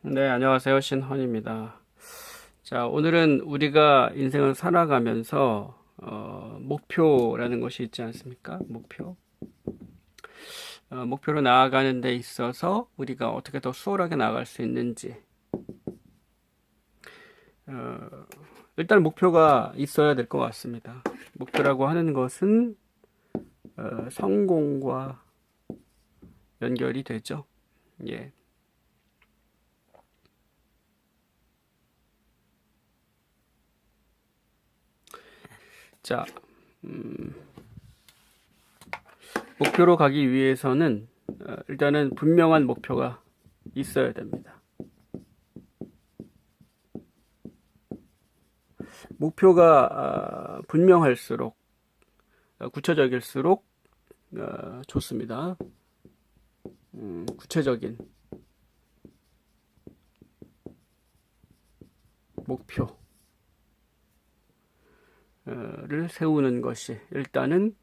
네, 안녕하세요. 신헌입니다. 자, 오늘은 우리가 인생을 살아가면서, 목표라는 것이 있지 않습니까? 목표. 목표로 나아가는 데 있어서 우리가 어떻게 더 수월하게 나아갈 수 있는지. 어, 일단 목표가 있어야 될 것 같습니다. 목표라고 하는 것은, 성공과 연결이 되죠. 예. 자, 목표로 가기 위해서는 일단은 분명한 목표가 있어야 됩니다. 목표가 분명할수록 구체적일수록 좋습니다. 구체적인 목표를 세우는 것이 일단은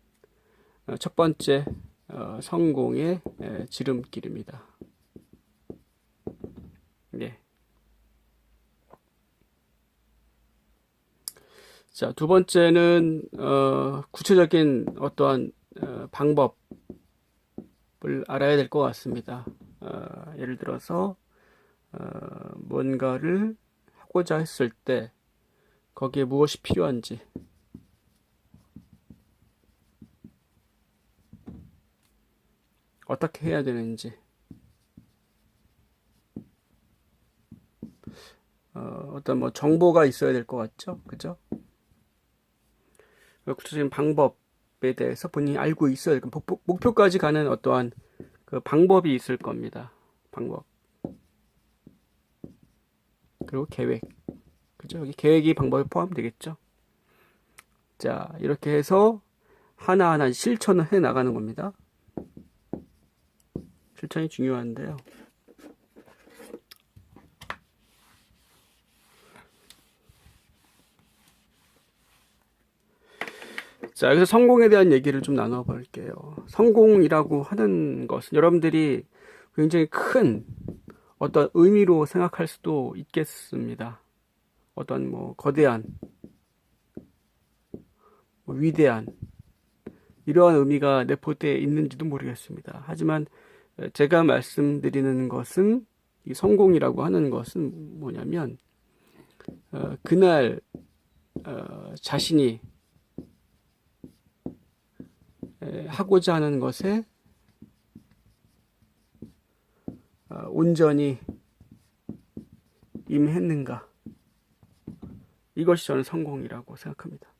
첫 번째 성공의 지름길입니다. 네. 자, 두 번째는 구체적인 어떠한 방법을 알아야 될 것 같습니다. 예를 들어서 뭔가를 하고자 했을 때 거기에 무엇이 필요한지, 어떻게 해야 되는지, 어떤 뭐 정보가 있어야 될 것 같죠? 그죠? 구체적인 방법에 대해서 본인이 알고 있어야 될 목표까지 가는 어떠한 그 방법이 있을 겁니다. 방법. 그리고 계획. 그죠? 여기 계획이 방법에 포함되겠죠? 자, 이렇게 해서 하나하나 실천을 해 나가는 겁니다. 실천이 중요한데요. 자, 여기서 성공에 대한 얘기를 좀 나눠볼게요. 성공이라고 하는 것은 여러분들이 굉장히 큰 어떤 의미로 생각할 수도 있겠습니다. 어떤 뭐 거대한, 뭐 위대한 이러한 의미가 내포되어 있는지도 모르겠습니다. 하지만 제가 말씀드리는 것은 이 성공이라고 하는 것은 뭐냐면 그날 자신이 하고자 하는 것에 온전히 임했는가, 이것이 저는 성공이라고 생각합니다.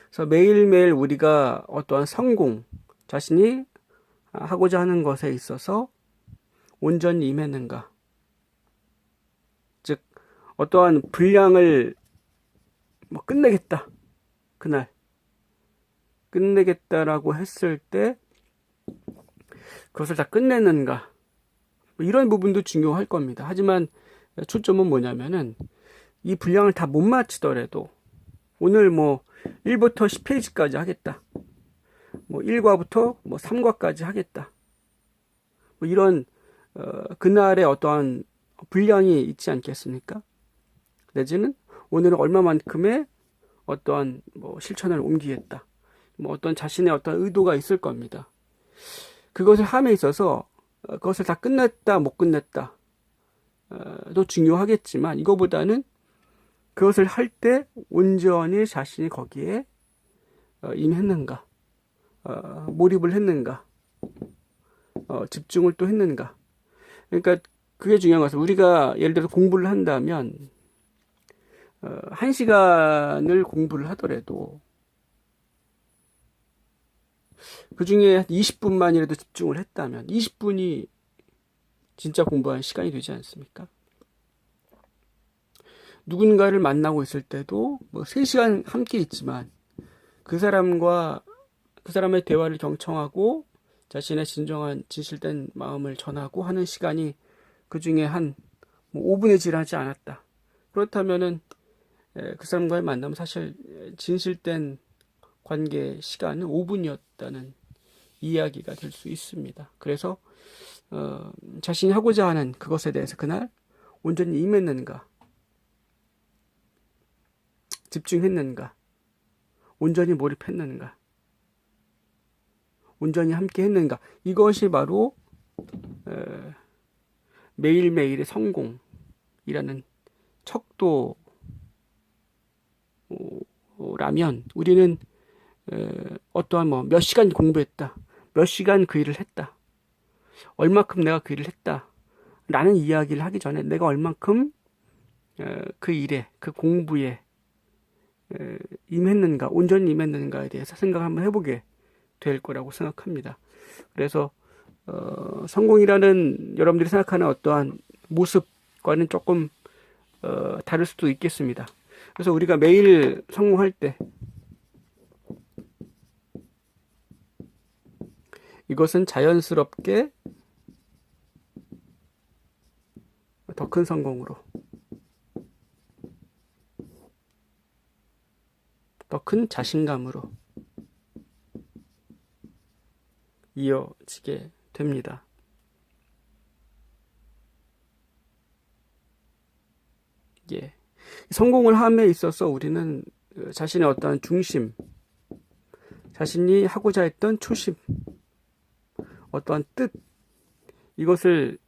그래서 매일매일 우리가 어떠한 성공, 자신이 하고자 하는 것에 있어서 온전히 임했는가, 즉 어떠한 분량을 뭐 끝내겠다, 그날 끝내겠다라고 했을 때 그것을 다 끝냈는가, 뭐 이런 부분도 중요할 겁니다. 하지만 초점은 뭐냐면은 이 분량을 다 못 마치더라도 오늘 뭐 1부터 10페이지까지 하겠다, 뭐 1과부터 뭐 3과까지 하겠다, 뭐 이런 그날의 어떠한 분량이 있지 않겠습니까? 내지는 오늘은 얼마만큼의 어떠한 뭐 실천을 옮기겠다, 뭐 어떤 자신의 어떤 의도가 있을 겁니다. 그것을 함에 있어서 그것을 다 끝냈다 못 끝냈다 도 중요하겠지만, 이거보다는 그것을 할 때 온전히 자신이 거기에 임했는가, 몰입을 했는가, 집중을 또 했는가. 그러니까 그게 중요한 것은, 우리가 예를 들어 공부를 한다면 1시간을 공부를 하더라도 그 중에 20분만이라도 집중을 했다면 20분이 진짜 공부한 시간이 되지 않습니까? 누군가를 만나고 있을 때도 뭐 3시간 함께 있지만 그 사람의 대화를 경청하고 자신의 진정한 진실된 마음을 전하고 하는 시간이 그 중에 한 5분에 지나지 않았다. 그렇다면은 그 사람과의 만남은 사실 진실된 관계 시간은 5분이었다는 이야기가 될 수 있습니다. 그래서 자신이 하고자 하는 그것에 대해서 그날 온전히 임했는가, 집중했는가, 온전히 몰입했는가, 온전히 함께 했는가. 이것이 바로 매일매일의 성공이라는 척도라면, 우리는 어떠한 몇 시간 공부했다, 몇 시간 그 일을 했다, 얼마큼 내가 그 일을 했다 라는 이야기를 하기 전에 내가 얼만큼 그 일에, 그 공부에 임했는가, 온전히 임했는가에 대해서 생각을 한번 해보게 될 거라고 생각합니다. 그래서 성공이라는 여러분들이 생각하는 어떠한 모습과는 조금 다를 수도 있겠습니다. 그래서 우리가 매일 성공할 때 이것은 자연스럽게 더 큰 성공으로, 더 큰 자신감으로 이어지게 됩니다. 예. 성공을 함에 있어서 우리는 자신의 어떠한 중심, 자신이 하고자 했던 초심, 어떠한 뜻, 이것을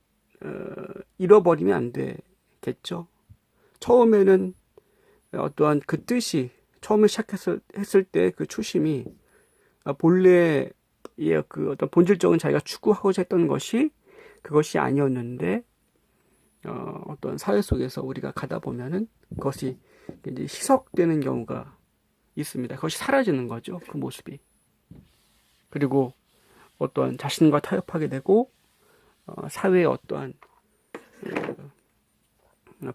잃어버리면 안 되겠죠. 처음에는 어떠한 그 뜻이, 처음에 시작했을 때 그 초심이 본래의 그 어떤 본질적인 자기가 추구하고자 했던 것이 그것이 아니었는데, 어떤 사회 속에서 우리가 가다 보면은 그것이 이제 희석되는 경우가 있습니다. 그것이 사라지는 거죠, 그 모습이. 그리고 어떠한 자신과 타협하게 되고, 사회의 어떠한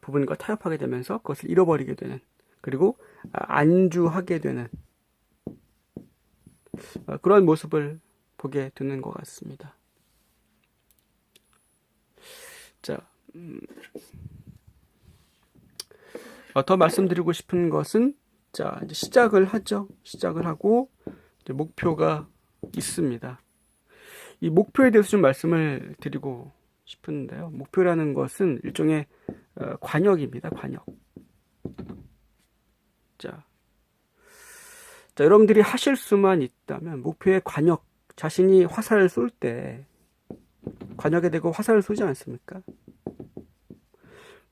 부분과 타협하게 되면서 그것을 잃어버리게 되는, 그리고 안주하게 되는 그런 모습을 보게 되는 것 같습니다. 자, 더 말씀드리고 싶은 것은, 자, 이제 시작을 하죠. 시작을 하고 이제 목표가 있습니다. 이 목표에 대해서 좀 말씀을 드리고 싶은데요. 목표라는 것은 일종의 관역입니다. 관역. 자, 여러분들이 하실 수만 있다면 목표의 관역, 자신이 화살을 쏠 때 관역에 대고 화살을 쏘지 않습니까?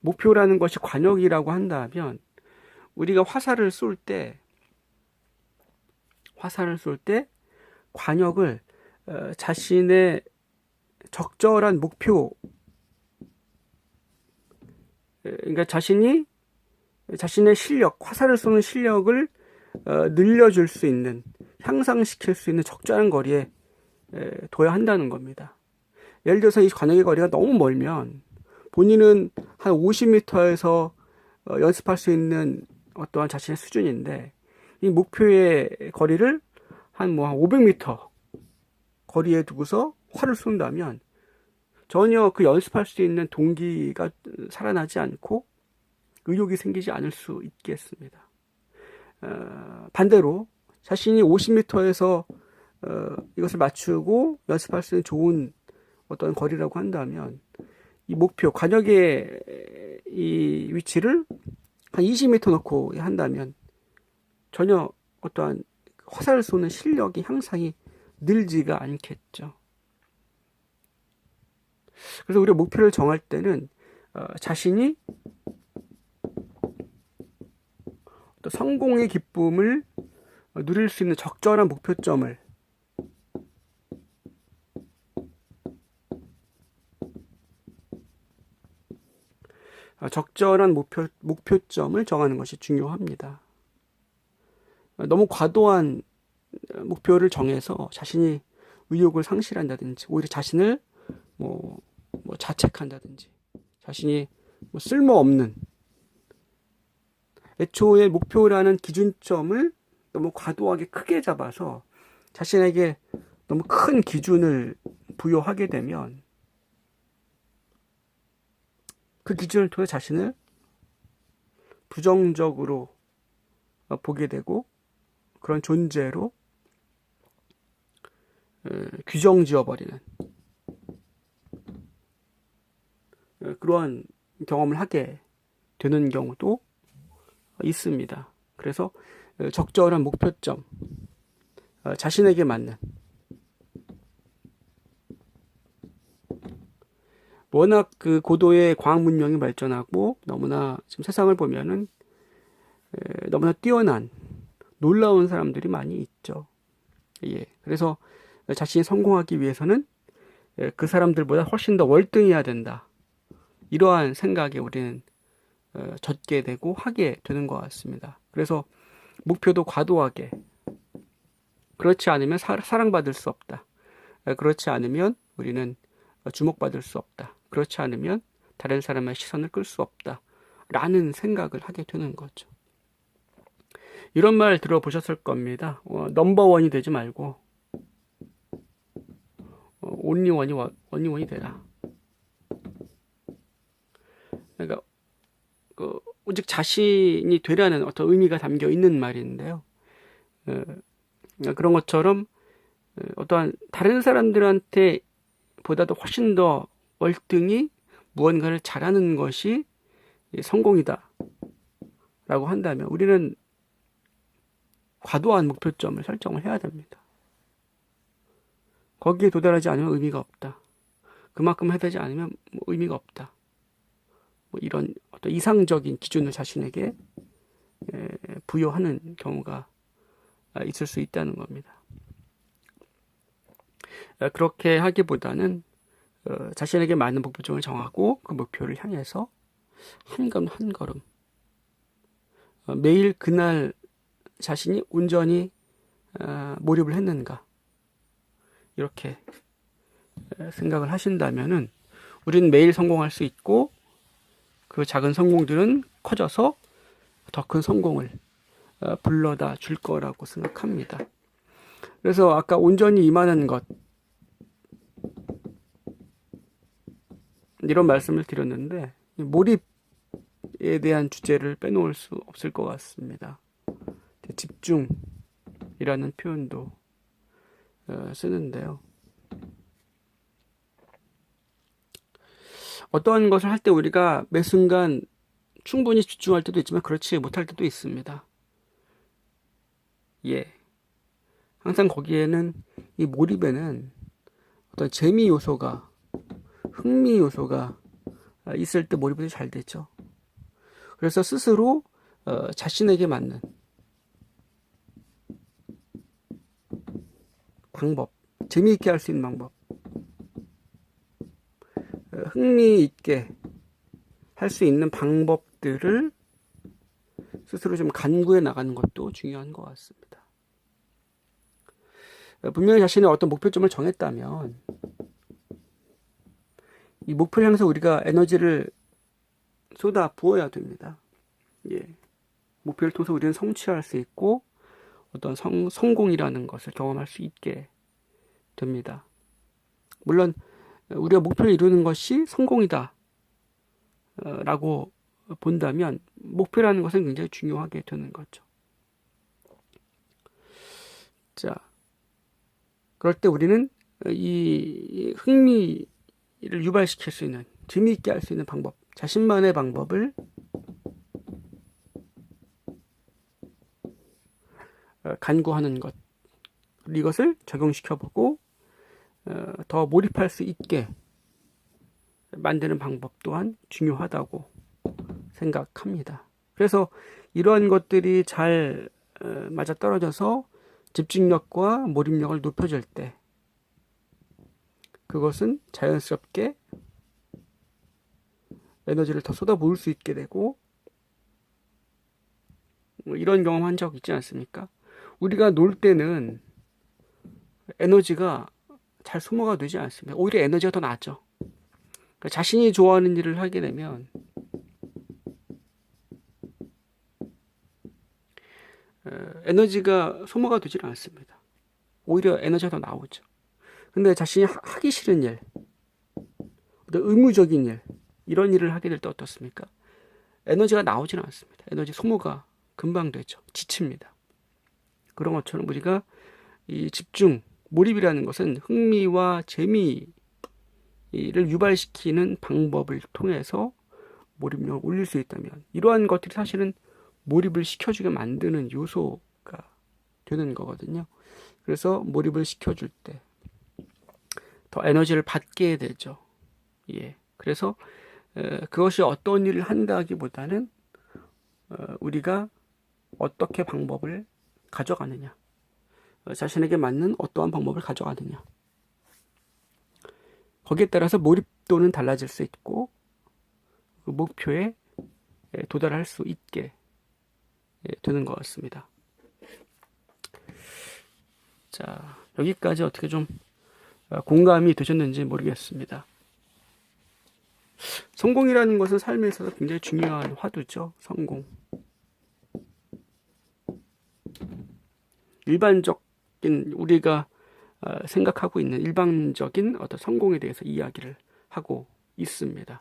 목표라는 것이 관역이라고 한다면 우리가 화살을 쏠 때 관역을 자신의 적절한 목표, 그러니까 자신의 실력, 화살을 쏘는 실력을 늘려줄 수 있는, 향상시킬 수 있는 적절한 거리에 둬야 한다는 겁니다. 예를 들어서 이 관역의 거리가 너무 멀면 본인은 한 50m에서 연습할 수 있는 어떠한 자신의 수준인데, 이 목표의 거리를 한 500m 거리에 두고서 활을 쏜다면 전혀 그 연습할 수 있는 동기가 살아나지 않고 의욕이 생기지 않을 수 있겠습니다. 반대로 자신이 50m에서 이것을 맞추고 연습할 수 있는 좋은 어떤 거리라고 한다면 이 목표, 관역의 이 위치를 한 20m 놓고 한다면 전혀 어떠한 화살을 쏘는 실력이, 향상이 늘지가 않겠죠. 그래서 우리가 목표를 정할 때는 자신이 또 성공의 기쁨을 누릴 수 있는 적절한 목표점을 목표점을 정하는 것이 중요합니다. 너무 과도한 목표를 정해서 자신이 의욕을 상실한다든지, 오히려 자신을 자책한다든지, 자신이 쓸모없는, 애초에 목표라는 기준점을 너무 과도하게 크게 잡아서 자신에게 너무 큰 기준을 부여하게 되면 그 기준을 통해 자신을 부정적으로 보게 되고 그런 존재로 규정 지어버리는 그러한 경험을 하게 되는 경우도 있습니다. 그래서 적절한 목표점, 자신에게 맞는, 워낙 그 고도의 과학 문명이 발전하고 너무나 지금 세상을 보면은 너무나 뛰어난 놀라운 사람들이 많이 있죠. 예. 그래서 자신이 성공하기 위해서는 그 사람들보다 훨씬 더 월등해야 된다. 이러한 생각에 우리는 젖게 되고 하게 되는 것 같습니다. 그래서 목표도 과도하게, 그렇지 않으면 사랑받을 수 없다. 그렇지 않으면 우리는 주목받을 수 없다. 그렇지 않으면 다른 사람의 시선을 끌 수 없다. 라는 생각을 하게 되는 거죠. 이런 말 들어보셨을 겁니다. 넘버원이 되지 말고 온리원이 되라. 그러니까 오직 자신이 되라는 어떤 의미가 담겨 있는 말인데요. 그런 것처럼 어떠한 다른 사람들한테 보다도 훨씬 더 월등히 무언가를 잘하는 것이 성공이다 라고 한다면 우리는 과도한 목표점을 설정을 해야 됩니다. 거기에 도달하지 않으면 의미가 없다. 그만큼 해되지 않으면 의미가 없다. 이런 어떤 이상적인 기준을 자신에게 부여하는 경우가 있을 수 있다는 겁니다. 그렇게 하기보다는 자신에게 맞는 목표점을 정하고 그 목표를 향해서 한 걸음 한 걸음 매일 그날 자신이 온전히 몰입을 했는가 이렇게 생각을 하신다면은 우리는 매일 성공할 수 있고 그 작은 성공들은 커져서 더 큰 성공을 불러다 줄 거라고 생각합니다. 그래서 아까 온전히 임하는 것 이런 말씀을 드렸는데 몰입에 대한 주제를 빼놓을 수 없을 것 같습니다. 집중이라는 표현도 쓰는데요. 어떠한 것을 할 때 우리가 매 순간 충분히 집중할 때도 있지만 그렇지 못할 때도 있습니다. 예. 항상 거기에는 이 몰입에는 어떤 재미 요소가 흥미 요소가 있을 때 몰입이 잘 되죠. 그래서 스스로 자신에게 맞는 방법, 재미있게 할 수 있는 방법, 흥미있게 할 수 있는 방법들을 스스로 좀 간구해 나가는 것도 중요한 것 같습니다. 분명히 자신의 어떤 목표점을 정했다면 이 목표를 향해서 우리가 에너지를 쏟아 부어야 됩니다. 예. 목표를 통해서 우리는 성취할 수 있고 어떤 성공이라는 것을 경험할 수 있게 됩니다. 물론 우리가 목표를 이루는 것이 성공이다 라고 본다면 목표라는 것은 굉장히 중요하게 되는 거죠. 자, 그럴 때 우리는 이 흥미를 유발시킬 수 있는, 재미있게 할 수 있는 방법, 자신만의 방법을 간구하는 것, 이것을 적용시켜보고 더 몰입할 수 있게 만드는 방법 또한 중요하다고 생각합니다. 그래서 이러한 것들이 잘 맞아떨어져서 집중력과 몰입력을 높여줄 때 그것은 자연스럽게 에너지를 더 쏟아부을 수 있게 되고 이런 경험한 적 있지 않습니까? 우리가 놀 때는 에너지가 잘 소모가 되지 않습니다. 오히려 에너지가 더 나죠. 그러니까 자신이 좋아하는 일을 하게 되면 에너지가 소모가 되지 않습니다. 오히려 에너지가 더 나오죠. 근데 자신이 하기 싫은 일, 어떤 의무적인 일, 이런 일을 하게 될 때 어떻습니까? 에너지가 나오지는 않습니다. 에너지 소모가 금방 되죠. 지칩니다. 그런 것처럼 우리가 이 집중, 몰입이라는 것은 흥미와 재미를 유발시키는 방법을 통해서 몰입력을 올릴 수 있다면 이러한 것들이 사실은 몰입을 시켜주게 만드는 요소가 되는 거거든요. 그래서 몰입을 시켜줄 때 더 에너지를 받게 되죠. 예. 그래서 그것이 어떤 일을 한다기보다는 우리가 어떻게 방법을 가져가느냐, 자신에게 맞는 어떠한 방법을 가져가느냐, 거기에 따라서 몰입도는 달라질 수 있고 그 목표에 도달할 수 있게 되는 것 같습니다. 자, 여기까지 어떻게 좀 공감이 되셨는지 모르겠습니다. 성공이라는 것은 삶에 있어서 굉장히 중요한 화두죠. 성공. 일반적인 우리가 생각하고 있는 일반적인 어떤 성공에 대해서 이야기를 하고 있습니다.